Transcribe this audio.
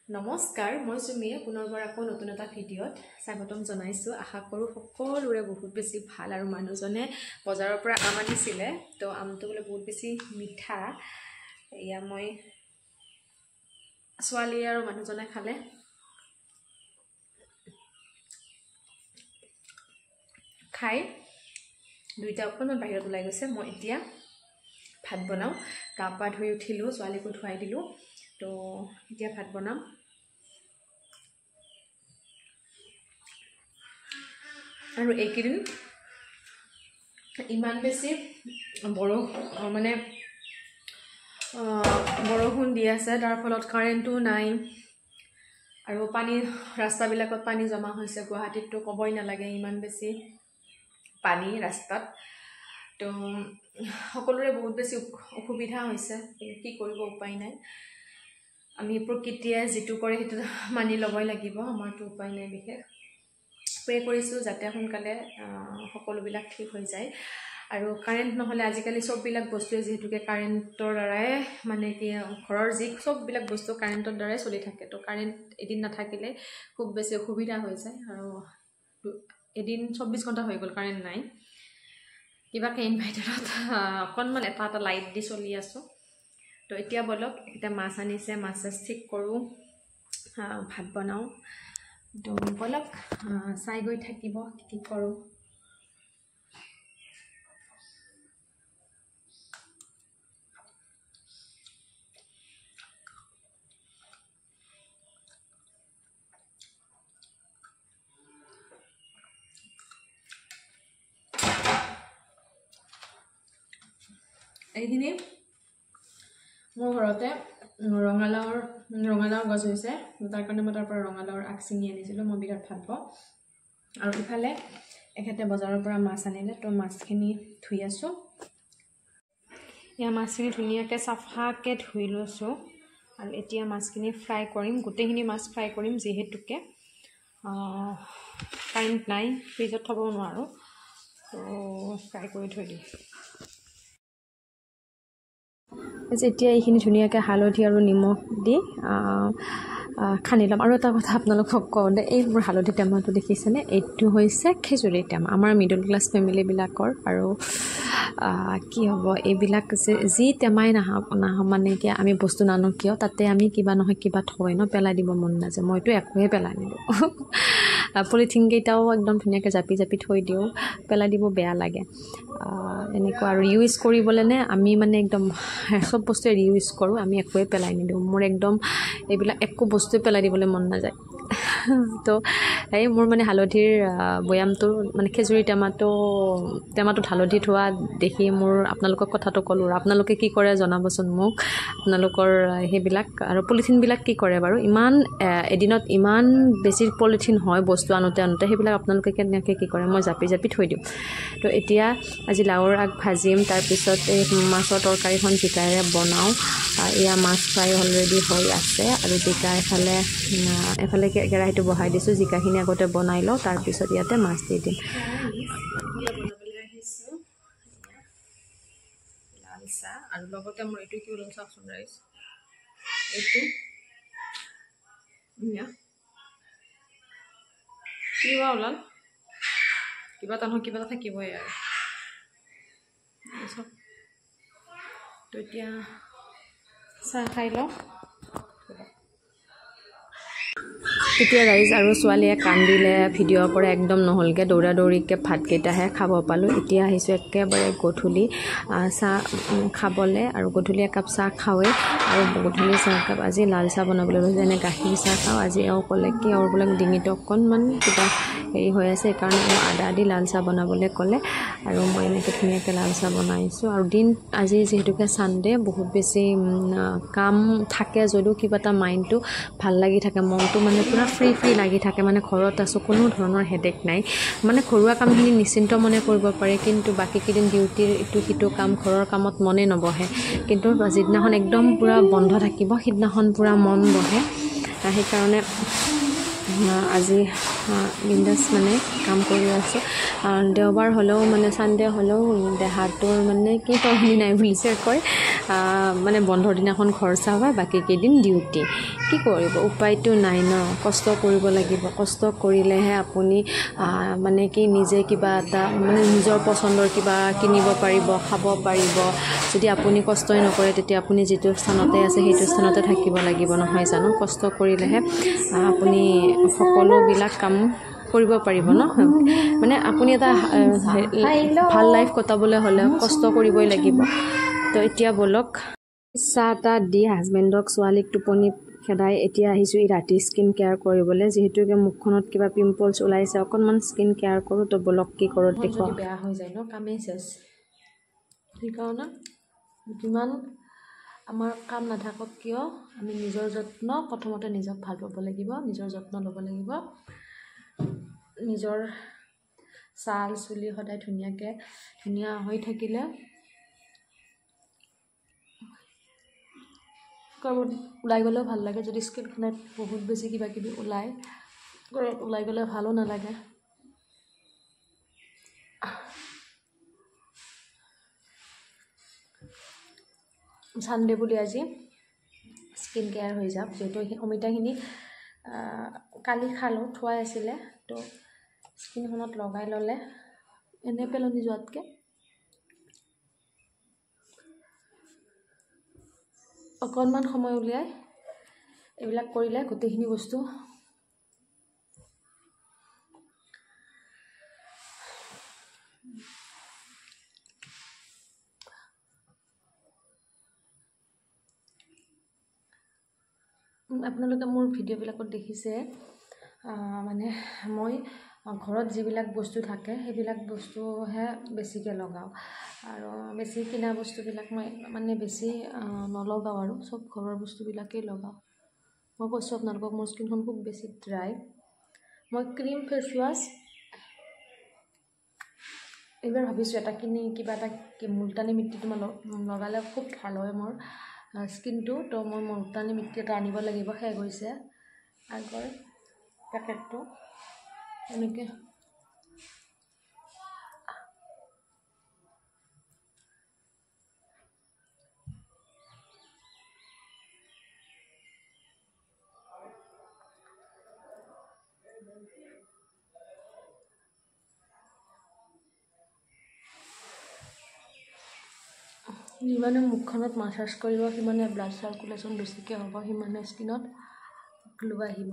নমস্কাৰ মই সুমিয়ে পুনৰবাৰ আকৌ নতুন এটা ভিডিঅ'ত স্বাগতম জনাইছো আশা কৰো সকলোৰে বহুত বেছি ভাল আৰু মানুহজনে বজাৰৰ পৰা আম আনিছিলে তো আমটো বলে বহুত বেছি মিঠা এয়া মই ছোৱালী আৰু মানুহজনে খালে খাই দুইটা অকণমান বাহিৰত ওলাই গৈছে মই এতিয়া ভাত বনাও গা পা ধুই উঠিলো ছোৱালীকো ধুৱাই দিলো তো এতিয়া ভাত বনাম আৰু এইকেইদিন ইমান বেছি বৰষুণ দি আছে তাৰ ফলত কাৰেণ্টটো নাই আৰু পানী ৰাস্তাবিলাকত পানী জমা হৈছে গুৱাহাটীতটো ক'বই নালাগে ইমান বেছি পানী ৰাস্তাত তো সকলোৰে বহুত বেছি অসুবিধা হৈছে কি কৰিব উপায় নাই আমি প্ৰকৃতিয়ে যেটো কৰে হেতু মানি লবই লাগিব আমাৰটো উপায় নাই বিশেষ প্ৰে কৰিছো যাতে সোনকালে সকলোবিলাক ঠিক হৈ যায় আৰু কাৰেন্ট নহলে আজিকালি সব বিলাক বস্তু যেহেতুকে কাৰেন্টৰ দ্বাৰাই মানে কি ঘৰৰ যি সব বিলাক বস্তু কাৰেন্টৰ দ্বাৰাই চলি থাকে তো কাৰেন্ট এদিন নাথাকিলে খুব বেছি অসুবিধা হৈ যায় আৰু এদিন 24 ঘণ্টা হৈ গল কাৰেন্ট নাই কিবাকে ইনভাইটাৰত অকনমান এটা লাইট দি চলি আছো তো এতিয়া বলক এটা মাছ আনিছে মাছ ঠিক কৰো ভাত বনাও তো বলক চাই গৈ থাকিব কি কৰো এইখিনি মোৰ ঘৰতে ৰঙালাওৰ গছ হৈছে তাৰ কাৰণে মই তাৰ পৰা ৰঙালাওৰ আগ চিঙি আনিছিলো মই বিৰাট ভাল পাওঁ আৰু ইফালে এখেতে বজাৰৰ পৰা মাছ আনিলে তো মাছখিনি ধুই আছো ইয়া মাছখিনি ধুনিয়াকে সাফাকে ধুই লৈছো আৰু এতিয়া মাছখিনি ফ্ৰাই কৰিম গোটেইখিনি মাছ ফ্ৰাই কৰিম যেহেতুকে কাৰেন্ট নাই ফ্ৰিজত থব নোৱাৰো তো ফ্ৰাই কৰি থৈ দিম যেতিয়া এইখিনি ধুনিয়াকে হালধি আৰু নিমখ দি খানি লম আৰু এটা কথা আপোনালোকক কওঁ দে এই মোৰ হালধি টেমাটো দেখিছেনে এইটো হৈছে খেজুৰি টেমা আমাৰ মিডল ক্লাস ফ্যামিলি বিলাকৰ আৰু কি হ'ব এইবিলাক যি টেমাই নাহক মানে কি আমি বস্তু নানো কিয় তাতে আমি কিবা নহয় কিবা থৈ ন পেলাই দিব মন নাযায় মইতো একোৱে পেলাই নিদিওঁ পলিথিন কেইটাও একদম ধুনিয়াকে জাপি থৈ দিও পেলাই দিব বেয়া লাগে এনেকুৱা আৰু ইউজ কৰিবলে নে আমি মানে একদম সব বস্তু ইউজ কৰো আমি একোৱে পেলাই নিদিওঁ মোৰ একদম এইবিলাক একো বস্তু পেলাই দিবলে মন নাযায় তো এই মোৰ মানে হালধিৰ বয়ামটো মানে খেজুৰি টেমাটো হালধি থোৱা দেখি মোৰ আপোনালোকক কথাটো কলো আপোনালোকে কি কৰে জনাবচোন মোক আপোনালোকৰ হেবিলাক আৰু পলিথিন বিলাক কি কৰে বাৰু ইমান এদিনত ইমান বেছি পলিথিন হয় বস্তু আনোতে হেবিলাক আপোনালোকে কেনেকৈ কি কৰে মই জাপি থৈ দিওঁ তো এতিয়া আজি লাউৰ আগ ভাজিম তাৰ পিছত এই মাছৰ তৰকাৰীখন জিকাৰে বনাও এয়া মাছ ফ্ৰাই অলৰেডি হৈ আছে আৰু জিকা এফালে কেৰাহীটো বহাই দিছো জিকাখিনি আগতে বনাই লওঁ তাৰ পিছত ইয়াতে মাছ দি দিম লালচা আৰু লগতে মোৰ এইটো কি ওলাম চাওকচোন ৰাইজ এইটো কিবা ওলাল কিবা এটা থাকিবই আৰু তো এতিয়া চাহ খাই লওঁ এতিয়া ৰাইজ আৰু ছোৱালীয়ে কান্দিলে ভিডিঅ'ৰ পৰা একদম নহলগে দৌৰাদৌৰিকে ভাতকেইটাহে খাব পালো এতিয়া আহিছো একেবাৰে গধূলি চাহ খাবলে আৰু গধূলি একাপ চাহ খাওৱে আৰু গধূলি চাহ কাপ আজি লাল চাহ বনাবলৈ লৈছে যেনে গাখীৰ চাহ খাওঁ আজি এও ক'লে কি আৰু বোলে ডিঙিটো অকণমান কিবা হেৰি হৈ আছে সেইকাৰণে আদা দি লাল চাহ বনাবলৈ ক'লে আৰু মই এনেকৈ ধুনীয়াকৈ লাল চাহ বনাইছোঁ আৰু দিন আজি যিহেতুকে ছানডে বহুত বেছি কাম থাকে যদিও কিবা এটা মাইণ্ডটো ভাল লাগি থাকে মনটো মানে পুৰা ফ্ৰী লাগি থাকে মানে ঘৰত আছো কোনো ধৰণৰ হেডেক নাই মানে ঘৰুৱা কামখিনি নিশ্চিন্ত মনে কৰিব পাৰে কিন্তু বাকি কেইদিন ডিউটিৰ ইটো সিটো কাম ঘৰৰ কামত মনে নবহে কিন্তু যিদিনাখন একদম পুৰা বন্ধ থাকিব সিদিনাখন পুৰা মন বহে সেইকাৰণে আজি বিন্দাস মানে কাম কৰি আছো দেওবাৰ হলেও মানে সানডে হলেও দেহাটোৰ মানে কি তহনি নাই বুলিছে কয় মানে বন্ধৰ দিনাখন ঘৰ চাবা, বাকী কেইদিন ডিউটি। কি কৰিব, উপায়টো নাই ন, কষ্ট কৰিব লাগিব। কষ্ট কৰিলেহে আপুনি মানে কি নিজে কিবা এটা মানে নিজৰ পচন্দৰ কিবা কিনিব পাৰিব, খাব পাৰিব। যদি আপুনি কষ্টই নকৰে তেতিয়া আপুনি যিটো স্থানতে আছে সেইটো স্থানতে থাকিব লাগিব, নহয় জানো? কষ্ট কৰিলেহে আপুনি সকলোবিলাক কাম কৰিব পাৰিব ন। মানে আপুনি এটা ভাল লাইফ কটাবলৈ হ'লে কষ্ট কৰিবই লাগিব। তো এতিয়া বলক চাহ তাহ দি হাজবেণ্ডক ছোৱালীক টোপনি খেদাই এতিয়া আহিছোঁ এই ৰাতি স্কিন কেয়াৰ কৰিবলৈ। যিহেতুকে মুখখনত কিবা পিম্পলছ ওলাইছে, অকণমান স্কিন কেয়াৰ কৰোঁ। তো বলক কি কৰোঁ দেখুৱাম। বেয়া হৈ যায় ন, কামেই চেছ। সেইকাৰণে যিমান আমাৰ কাম নাথাকক কিয় আমি নিজৰ যত্ন প্ৰথমতে নিজক ভাল পাব লাগিব, নিজৰ যত্ন ল'ব লাগিব। নিজৰ ছাল চুলি সদায় ধুনীয়া হৈ থাকিলে ক'ৰবাত ওলাই গ'লেও ভাল লাগে। যদি স্কিনখনত বহুত বেছি কিবা কিবি ওলাই গ'লে ভালো নালাগে। ছানডে বুলি আজি স্কিন কেয়াৰ হৈ যাওক। যিহেতু অমিতাখিনি কালি খালোঁ, থোৱাই আছিলে। তো স্কিনখনত লগাই ল'লে এনে পেলনি যোৱাতকৈ অকণমান সময় উলিয়াই এইবিলাক কৰিলে গোটেইখিনি বস্তু আপোনালোকে মোৰ ভিডিঅ'বিলাকত দেখিছে, মানে মই ঘৰত যিবিলাক বস্তু থাকে সেইবিলাক বস্তুহে বেছিকৈ লগাওঁ। আৰু বেছি কিনা বস্তুবিলাক মই মানে বেছি নলগাওঁ আৰু চব ঘৰৰ বস্তুবিলাকেই লগাওঁ। মই কৈছোঁ আপোনালোকক মোৰ স্কিনখন খুব বেছি ড্ৰাই। মই ক্ৰীম ফেচ ৱাছ এইবাৰ ভাবিছোঁ এটা কিনি কিবা এটা মুলতানী মিট্টিটো মই লগালে খুব ভাল হয় মোৰ স্কিনটো। তো মই মুলতানী মিট্টি এটা আনিব লাগিব, শেষ হৈছে আগৰ পেকেটটো। এনেকৈ যিমানে মুখখনত মাছাজ কৰিব সিমানে ব্লাড চাৰ্কুলেশ্যন বেছিকৈ হ'ব, সিমানে স্কিনত গ্লো আহিব।